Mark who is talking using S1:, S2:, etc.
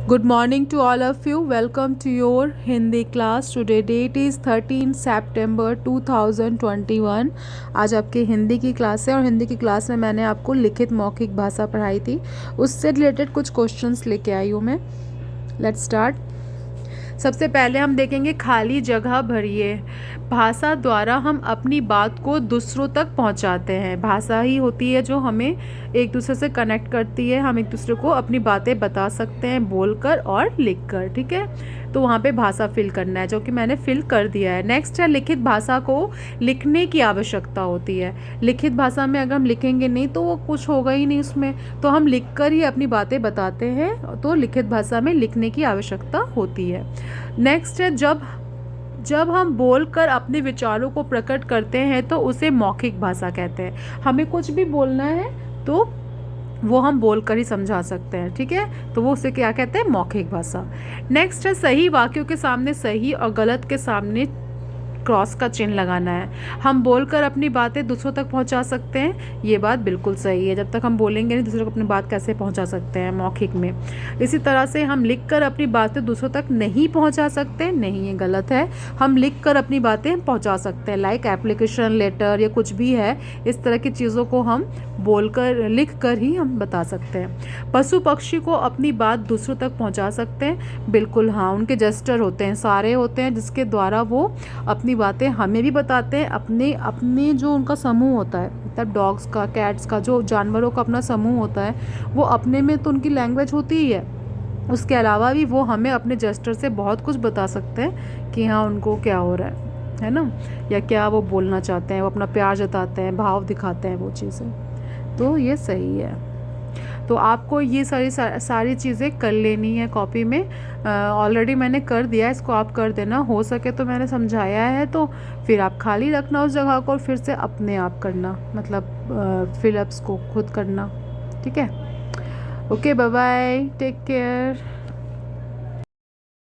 S1: Good morning to all of you. Welcome to your Hindi class. Today date is 13 September 2021. आज आपकी हिंदी की class है और हिंदी की क्लास में मैंने आपको लिखित मौखिक भाषा पढ़ाई थी, उससे रिलेटेड कुछ क्वेश्चंस लेके आई हूँ मैं. Let's start. सबसे पहले हम देखेंगे खाली जगह भरिए. भाषा द्वारा हम अपनी बात को दूसरों तक पहुंचाते हैं. भाषा ही होती है जो हमें एक दूसरे से कनेक्ट करती है. हम एक दूसरे को अपनी बातें बता सकते हैं बोलकर और लिखकर. ठीक है, तो वहाँ पे भाषा फिल करना है, जो कि मैंने फिल कर दिया है. नेक्स्ट है लिखित भाषा को लिखने की आवश्यकता होती है. लिखित भाषा में अगर हम लिखेंगे नहीं तो वो कुछ होगा ही नहीं उसमें, तो हम लिखकर ही अपनी बातें बताते हैं, तो लिखित भाषा में लिखने की आवश्यकता होती है. नेक्स्ट है जब हम बोलकर अपने विचारों को प्रकट करते हैं तो उसे मौखिक भाषा कहते हैं. हमें कुछ भी बोलना है तो वो हम बोलकर ही समझा सकते हैं. ठीक है, तो वो उसे क्या कहते हैं, मौखिक भाषा. नेक्स्ट है सही वाक्यों के सामने सही और गलत के सामने क्रॉस का चिन्ह लगाना है. हम बोलकर अपनी बातें दूसरों तक पहुंचा सकते हैं, ये बात बिल्कुल सही है. जब तक हम बोलेंगे नहीं दूसरों को अपनी बात कैसे पहुंचा सकते हैं मौखिक में. इसी तरह से हम लिखकर अपनी बातें दूसरों तक नहीं पहुंचा सकते, नहीं, ये गलत है. हम लिखकर अपनी बातें पहुंचा सकते हैं, लाइक एप्लीकेशन लेटर या कुछ भी है, इस तरह की चीज़ों को हम बोलकर लिख कर ही हम बता सकते हैं. पशु पक्षी को अपनी बात दूसरों तक पहुंचा सकते हैं, बिल्कुल हाँ. उनके जेस्चर होते हैं, सारे होते हैं, जिसके द्वारा वो अपनी बातें हमें भी बताते हैं. अपने अपने जो उनका समूह होता है, मतलब डॉग्स का, कैट्स का, जो जानवरों का अपना समूह होता है, वो अपने में तो उनकी लैंग्वेज होती ही है. उसके अलावा भी वो हमें अपने जेस्चर से बहुत कुछ बता सकते हैं कि हाँ उनको क्या हो रहा है ना, या क्या वो बोलना चाहते हैं. वो अपना प्यार जताते हैं, भाव दिखाते हैं, वो चीज़ें. तो ये सही है. तो आपको ये सारी चीज़ें कर लेनी है कॉपी में. ऑलरेडी मैंने कर दिया, इसको आप कर देना. हो सके तो मैंने समझाया है, तो फिर आप खाली रखना उस जगह को और फिर से अपने आप करना, मतलब फिलअप्स को खुद करना. ठीक है, okay, bye bye, take care.